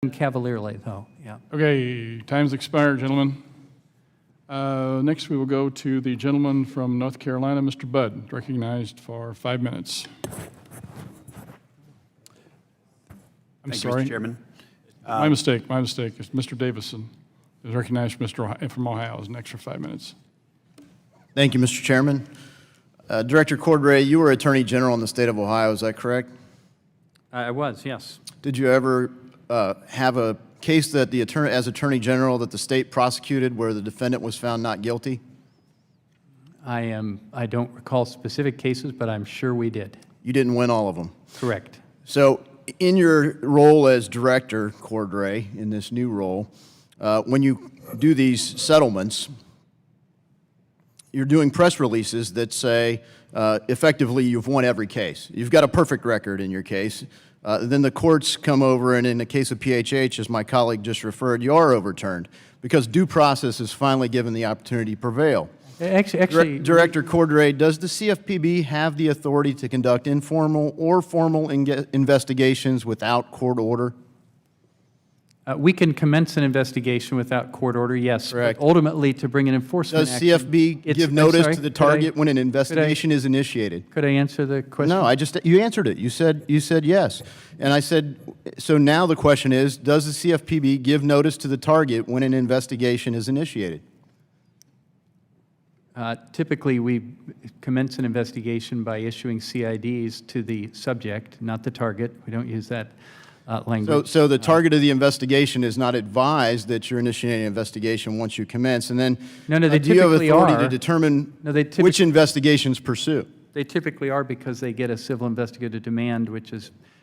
done cavalierly, though, yeah. Okay, time's expired, gentlemen. Next, we will go to the gentleman from North Carolina, Mr. Budd, recognized for 5 minutes. I'm Thank sorry. you, Mr. Chairman. My mistake. It's Mr. Davidson is recognized from Ohio is next for 5 minutes. Thank you, Mr. Chairman. Director Cordray, you were Attorney General in the state of Ohio, is that correct? I was, yes. Did you ever have a case that as Attorney General that the state prosecuted where the defendant was found not guilty? I don't recall specific cases, but I'm sure we did. You didn't win all of them? Correct. So in your role as Director Cordray, in this new role, when you do these settlements, you're doing press releases that say, effectively, you've won every case. You've got a perfect record in your case. Then the courts come over, and in the case of PHH, as my colleague just referred, you are overturned because due process is finally given the opportunity to prevail. Actually, Director Cordray, does the CFPB have the authority to conduct informal or formal investigations without court order? we can commence an investigation without court order, yes. Correct. But ultimately, to bring an enforcement Does action, CFB give notice to the target when an investigation is initiated? Could I answer the question? No, you answered it. You said yes. And I said, so now the question is, does the CFPB give notice to the target when an investigation is initiated? Typically, we commence an investigation by issuing CIDs to the subject, not the target. We don't use that language. So the target of the investigation is not advised that you're initiating an investigation once you commence, and then they do you have typically authority are. to determine which investigations pursue? They typically are because they get a civil investigative demand,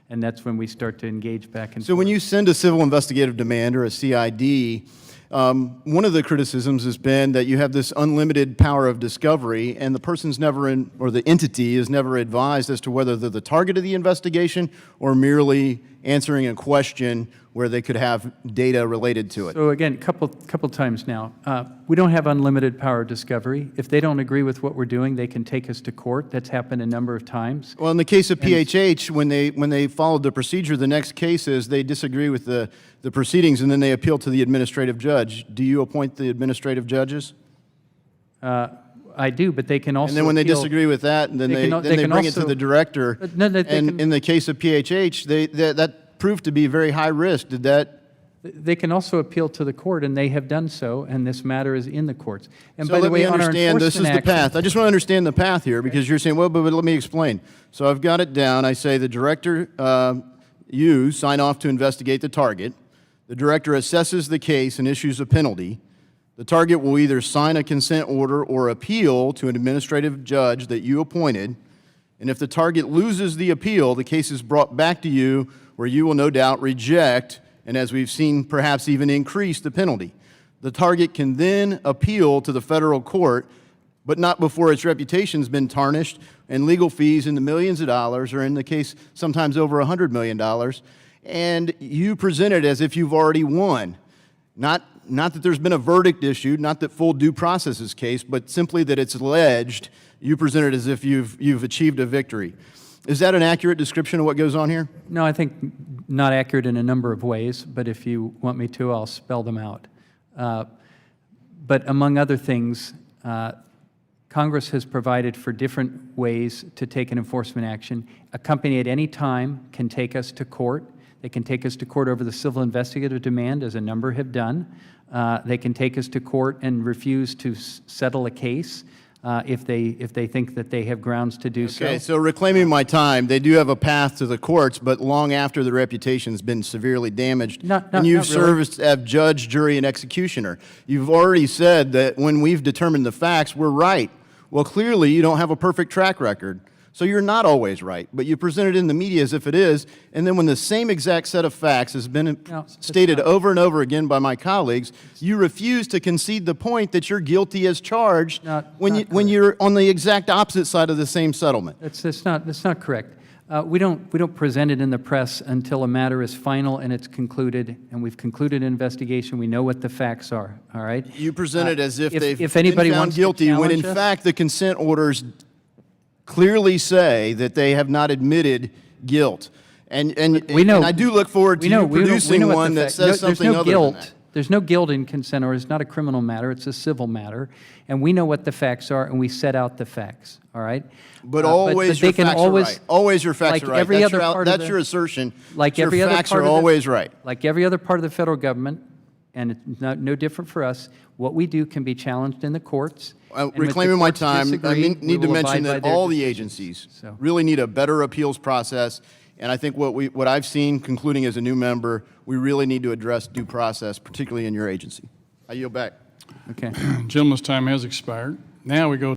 and that's when we start to engage back and forth. So when you send a civil investigative demand or a CID, one of the criticisms has been that you have this unlimited power of discovery, and the person's never or the entity is never advised as to whether they're the target of the investigation or merely answering a question where they could have data related to it. So again, couple times now, we don't have unlimited power of discovery. If they don't agree with what we're doing, they can take us to court. That's happened a number of times. Well, in the case of PHH, when they followed the procedure, the next case is they disagree with the proceedings, and then they appeal to the administrative judge. Do you appoint the administrative judges? I do, but they can also And then when they appeal, disagree with that, and then they bring it to the director. And in the case of PHH, that proved to be very high risk. Did that? They can also appeal to the court, and they have done so, and this matter is in the courts. And So by the let way, me on our understand, this is the enforcement path. action, I just want to understand the path here, because you're saying, well, but let me explain. So I've got it down. I say the director, you sign off to investigate the target. The director assesses the case and issues a penalty. The target will either sign a consent order or appeal to an administrative judge that you appointed. And if the target loses the appeal, the case is brought back to you, where you will no doubt reject, and as we've seen, perhaps even increase the penalty. The target can then appeal to the federal court, but not before its reputation's been tarnished and legal fees in the millions of dollars, or in the case, sometimes over $100 million, and you present it as if you've already won. Not that there's been a verdict issued, not that full due process is case, but simply that it's alleged. You present it as if you've achieved a victory. Is that an accurate description of what goes on here? no, I think not accurate in a number of ways, but if you want me to, I'll spell them out. But among other things, Congress has provided for different ways to take an enforcement action. A company at any time can take us to court. They can take us to court over the civil investigative demand, as a number have done. They can take us to court and refuse to settle a case if they think that they have grounds to do so. Okay, so reclaiming my time, they do have a path to the courts, but long after the reputation's been severely damaged. And you've served as judge, jury, and executioner. You've already said that when we've determined the facts, we're right. Well, clearly, you don't have a perfect track record. So you're not always right, but you present it in the media as if it is, and then when the same exact set of facts has been stated over and over again by my colleagues, you refuse to concede the point that you're guilty as charged when you're on the exact opposite side of the same settlement. That's not correct. We don't present it in the press until a matter is final and it's concluded, and we've concluded an investigation. We know what the facts are. All right. You present it as if they've anybody been found wants to guilty, when in challenge us, fact the consent orders clearly say that they have not admitted guilt. We know. And I do look forward to you producing one that says something other than that. There's no guilt in consent orders. It's not a criminal matter. It's a civil matter. And we know what the facts are, and we set out the facts, all right? But always they your can facts are right. Always your facts like are right. every That's, other part of that's the- your assertion. Like your every other facts part are of the- always right. Like every other part of the federal government, and it's no different for us, what we do can be challenged in the courts. and if the Reclaiming my courts time, I disagree, we need to will mention abide by that their all the decisions. agencies So- really need a better appeals process. And I think what I've seen, concluding as a new member, we really need to address due process, particularly in your agency. I yield back. Okay. Gentleman's time has expired. Now we go